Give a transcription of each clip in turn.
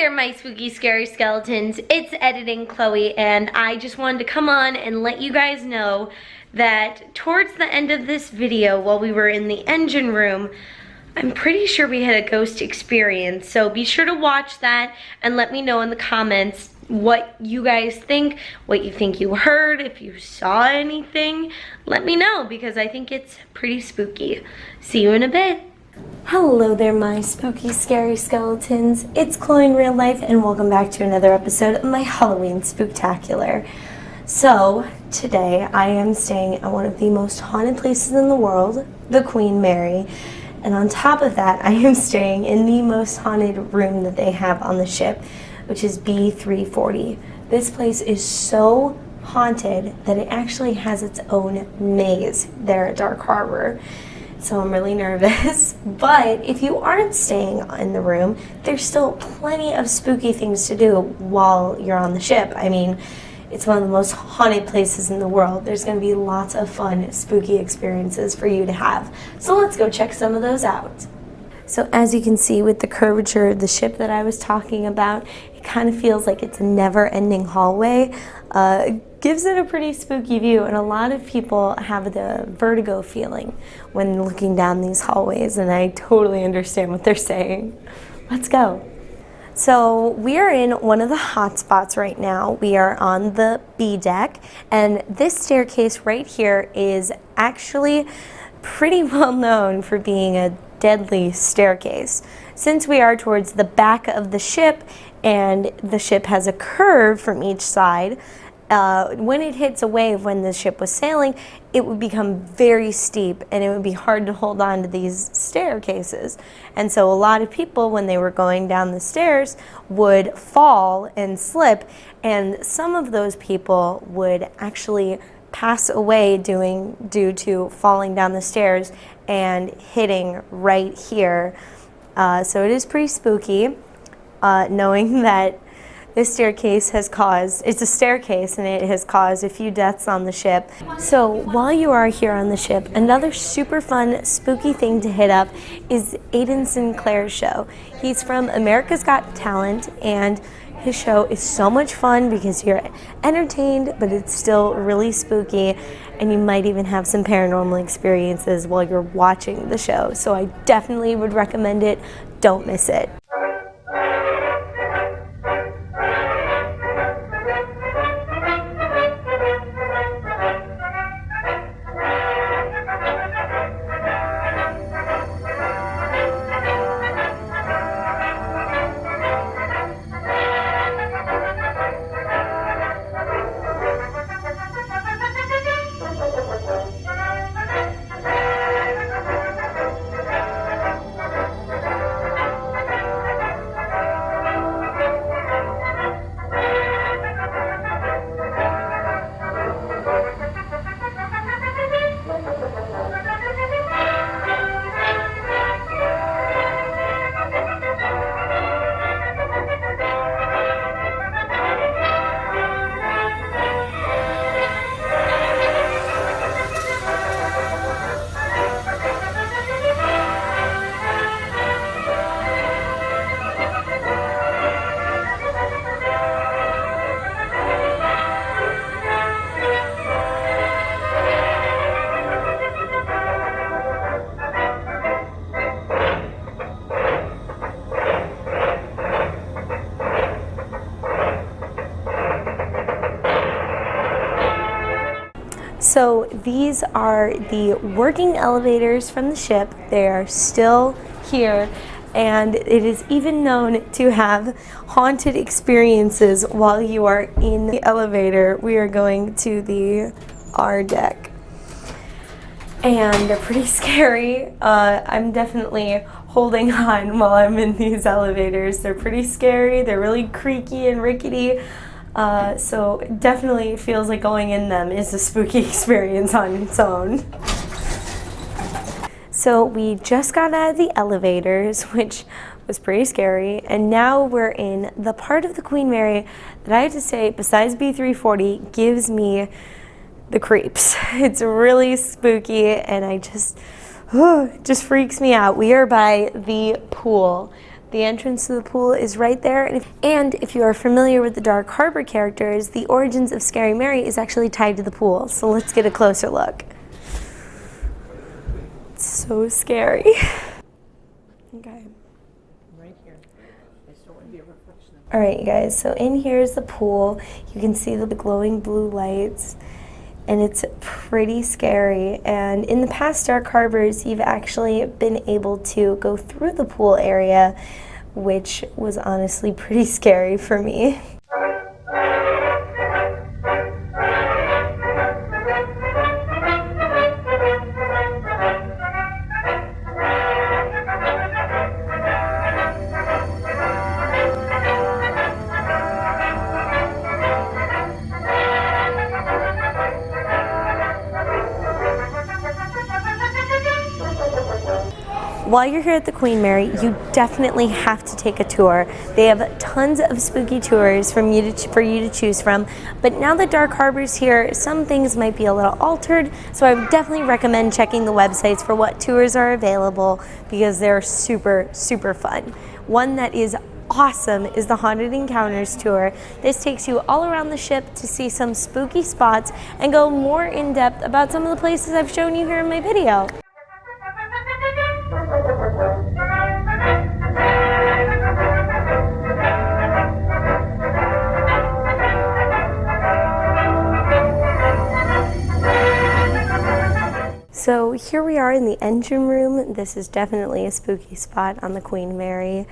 there, my spooky, scary skeletons. It's Editing Chloe, and I just wanted to come on and let you guys know that towards the end of this video, while we were in the engine room, I'm pretty sure we had a ghost experience. So be sure to watch that and let me know in the comments what you guys think, what you think you heard, if you saw anything. Let me know, because I think it's pretty spooky. See you in a bit. Hello there, my spooky, scary skeletons. It's Chloe in real life, and welcome back to another episode of my Halloween Spooktacular. So, today I am staying at one of the most haunted places in the world, the Queen Mary. And on top of that, I am staying in the most haunted room that they have on the ship, which is B340. This place is so haunted that it actually has its own maze there at Dark Harbor. So I'm really nervous, but if you aren't staying in the room, there's still plenty of spooky things to do while you're on the ship. I mean, it's one of the most haunted places in the world. There's going to be lots of fun, spooky experiences for you to have. So let's go check some of those out. So as you can see with the curvature of the ship that I was talking about, it kind of feels like it's a never-ending hallway. Gives it a pretty spooky view, and a lot of people have the vertigo feeling when looking down these hallways, and I totally understand what they're saying. Let's go. So we are in one of the hot spots right now. We are on the B deck, and this staircase right here is actually pretty well known for being a deadly staircase. Since we are towards the back of the ship and the ship has a curve from each side, when it hits a wave when the ship was sailing, it would become very steep and it would be hard to hold on to these staircases. And so a lot of people, when they were going down the stairs, would fall and slip, and some of those people would actually pass away due to falling down the stairs and hitting right here. So it is pretty spooky, knowing that this staircase has caused, it's a staircase, and it has caused a few deaths on the ship. So while you are here on the ship, another super fun, spooky thing to hit up is Aiden Sinclair's show. He's from America's Got Talent, and his show is so much fun because you're entertained, but it's still really spooky, and you might even have some paranormal experiences while you're watching the show. So I definitely would recommend it. Don't miss it. So these are the working elevators from the ship. They are still here, and it is even known to have haunted experiences while you are in the elevator. We are going to the R deck, and they're pretty scary. I'm definitely holding on while I'm in these elevators. They're pretty scary. They're really creaky and rickety. So it definitely feels like going in them is a spooky experience on its own. So we just got out of the elevators, which was pretty scary, and now we're in the part of the Queen Mary that I have to say, besides B340, gives me the creeps. It's really spooky, and it just freaks me out. We are by the pool. The entrance to the pool is right there. And if you are familiar with the Dark Harbor characters, the origins of Scary Mary is actually tied to the pool. So let's get a closer look. It's so scary. Okay. Right here. I just don't want to be a reflection of. All right, you guys, so in here is the pool. You can see the glowing blue lights, and it's pretty scary. And in the past Dark Harbors, you've actually been able to go through the pool area, which was honestly pretty scary for me. While you're here at the Queen Mary, you definitely have to take a tour. They have tons of spooky tours for you to choose from. But now that Dark Harbor's here, some things might be a little altered. So I would definitely recommend checking the websites for what tours are available, because they're super, super fun. One that is awesome is the Haunted Encounters tour. This takes you all around the ship to see some spooky spots and go more in depth about some of the places I've shown you here in my video. So here we are in the engine room. This is definitely a spooky spot on the Queen Mary.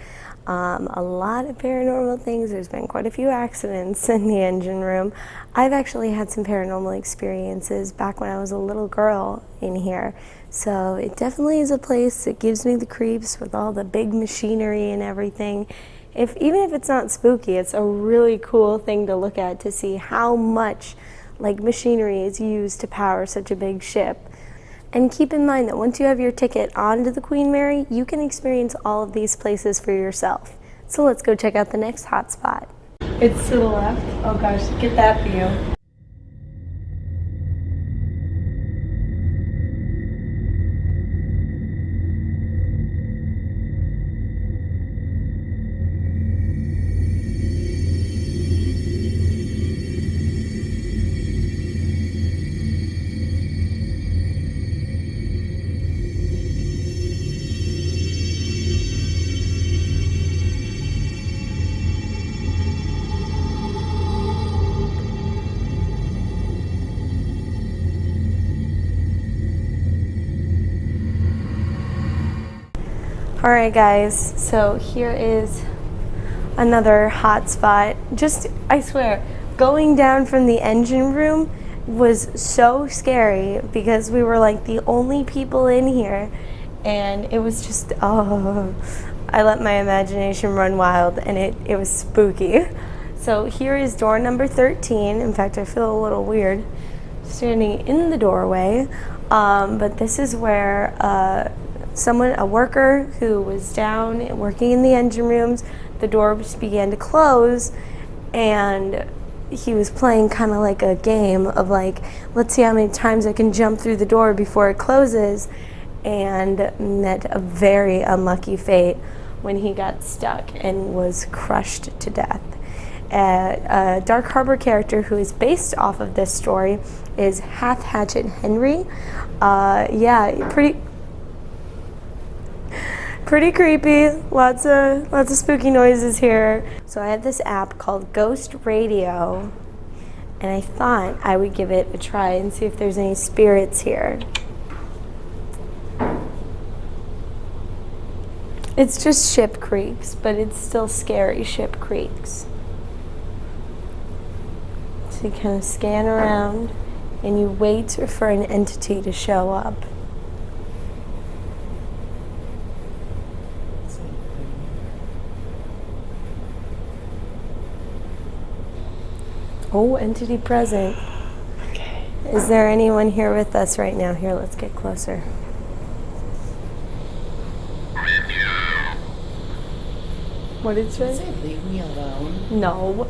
A lot of paranormal things. There's been quite a few accidents in the engine room. I've actually had some paranormal experiences back when I was a little girl in here. So it definitely is a place that gives me the creeps with all the big machinery and everything. Even if it's not spooky, it's a really cool thing to look at, to see how much machinery is used to power such a big ship. And keep in mind that once you have your ticket onto the Queen Mary, you can experience all of these places for yourself. So let's go check out the next hotspot. It's to the left. Oh gosh, get that view. Alright guys, so here is another hot spot. I swear, going down from the engine room was so scary because we were the only people in here, and it was just, oh, I let my imagination run wild, and it was spooky. So here is door number 13. In fact, I feel a little weird standing in the doorway, but this is where a worker who was down working in the engine rooms, the doors began to close, and he was playing kind of like a game of let's see how many times I can jump through the door before it closes, and met a very unlucky fate when he got stuck and was crushed to death. A Dark Harbor character who is based off of this story is Half Hatchet Henry. Yeah, pretty creepy. Lots of spooky noises here. So I have this app called Ghost Radio, and I thought I would give it a try and see if there's any spirits here. It's just ship creaks, but it's still scary ship creaks. So you kind of scan around and you wait for an entity to show up. Oh, entity present. Okay. Is there anyone here with us right now? Here, let's get closer. What did it say? Say, leave me alone. No.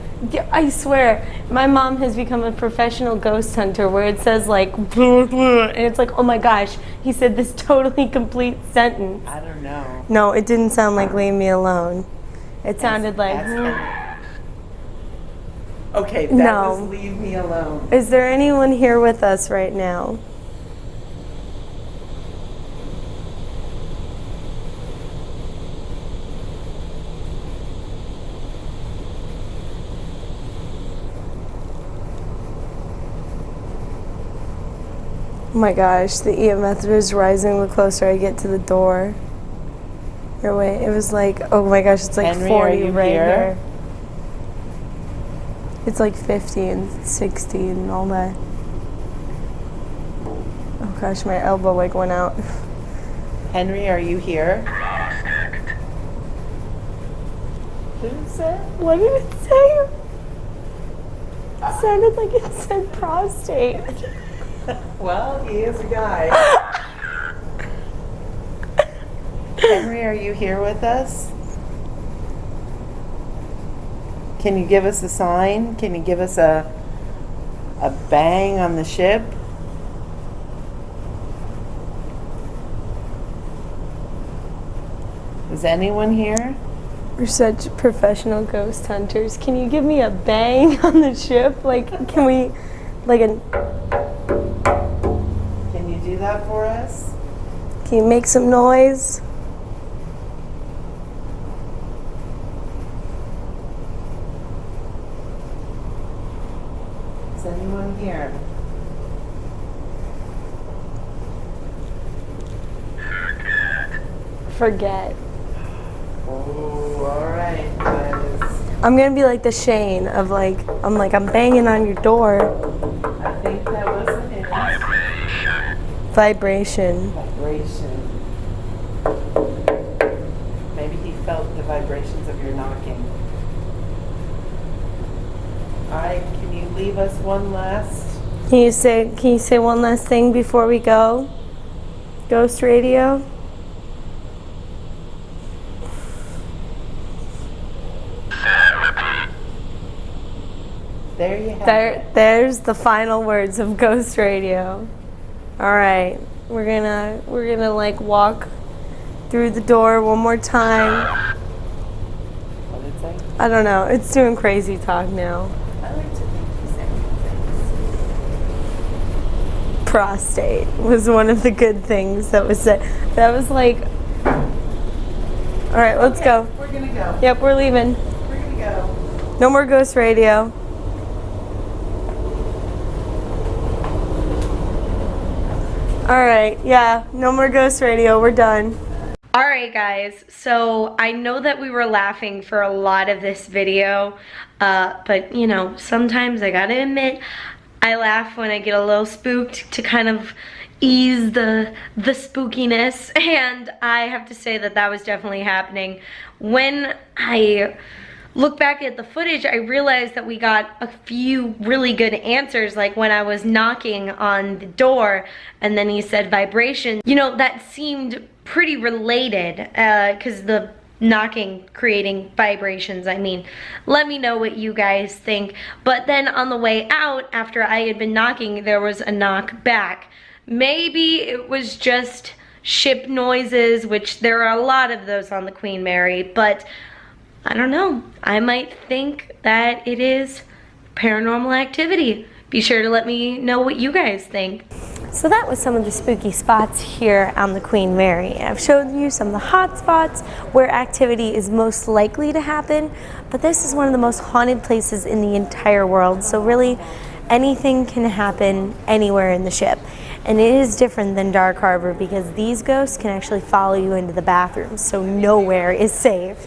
I swear, my mom has become a professional ghost hunter where it says like, blah, blah, and it's like, oh my gosh, he said this totally complete sentence. I don't know. No, it didn't sound like leave me alone. It sounded like, okay, that No. was leave me alone. Is there anyone here with us right now? Oh my gosh, the EMF is rising the closer I get to the door. Or wait, it was like, oh my gosh, it's like Henry, 40 are you right here? there. It's like 50 and 60 and all that. Oh gosh, my elbow like went out. Henry, are you here? Who's that? What did it say? It sounded like it said prostate. Well, he is a guy. Henry, are you here with us? Can you give us a sign? Can you give us a bang on the ship? Is anyone here? We're such professional ghost hunters. Can you give me a bang on the ship? Like, can we, like a, Can you do that for us? can you make some noise? Is anyone here? Forget. Oh, all right, guys. I'm gonna be like the Shane of like, I'm banging on your door. I think that was a hint. Vibration. Vibration. Maybe he felt the vibrations of your knocking. All right, can you leave us one last? Can you say one last thing before we go? Ghost radio? There you have it. There's the final words of Ghost Radio. All right, we're gonna like walk through the door one more time. What did it say? I don't know. It's doing crazy talk now. I like to think you said things. Prostate was one of the good things that was said. That was like. All right, let's go. We're gonna go. Yep, we're leaving. We're gonna go. No more Ghost Radio. All right, yeah, no more Ghost Radio. We're done. All right, guys, so I know that we were laughing for a lot of this video, but you know, sometimes I gotta admit, I laugh when I get a little spooked to kind of ease the spookiness, and I have to say that that was definitely happening. When I look back at the footage, I realized that we got a few really good answers, like when I was knocking on the door and then he said vibration. You know, that seemed pretty related because the knocking creating vibrations. I mean, let me know what you guys think. But then on the way out, after I had been knocking, there was a knock back. Maybe it was just ship noises, which there are a lot of those on the Queen Mary, but I don't know. I might think that it is paranormal activity. Be sure to let me know what you guys think. So that was some of the spooky spots here on the Queen Mary. I've showed you some of the hot spots where activity is most likely to happen, but this is one of the most haunted places in the entire world. So really, anything can happen anywhere in the ship. And it is different than Dark Harbor because these ghosts can actually follow you into the bathroom, so nowhere is safe.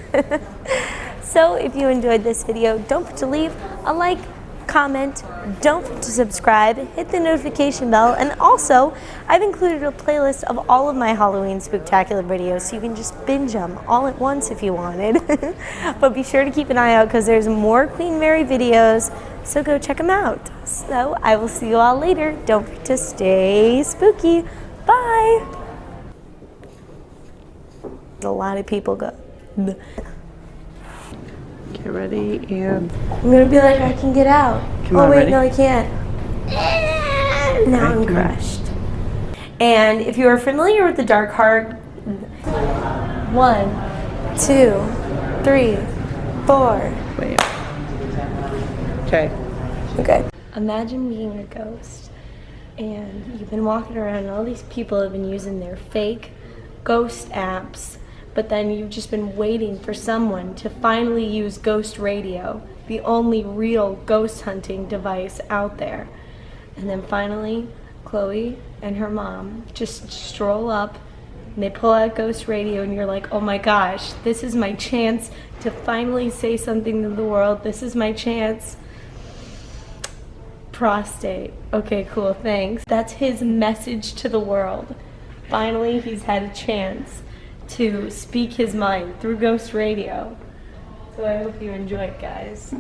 So if you enjoyed this video, don't forget to leave a like, comment, don't forget to subscribe, hit the notification bell, and also I've included a playlist of all of my Halloween Spooktacular videos so you can just binge them all at once if you wanted. But be sure to keep an eye out because there's more Queen Mary videos, so go check them out. So I will see you all later. Don't forget to stay spooky. Bye. A lot of people go. Okay, ready, and... I'm gonna be like, I can get out. Come oh on, wait, ready? no I can't. Now I'm come on. crushed. And if you are familiar with the dark heart, 1, 2, 3, 4. Wait. Okay. Okay. Imagine being a ghost and you've been walking around and all these people have been using their fake ghost apps, but then you've just been waiting for someone to finally use ghost radio, the only real ghost hunting device out there. And then finally, Chloe and her mom just stroll up and they pull out ghost radio and you're like, oh my gosh, this is my chance to finally say something to the world. This is my chance. Prostate. Okay, cool, thanks. That's his message to the world. Finally, he's had a chance to speak his mind through ghost radio. So I hope you enjoy it, guys.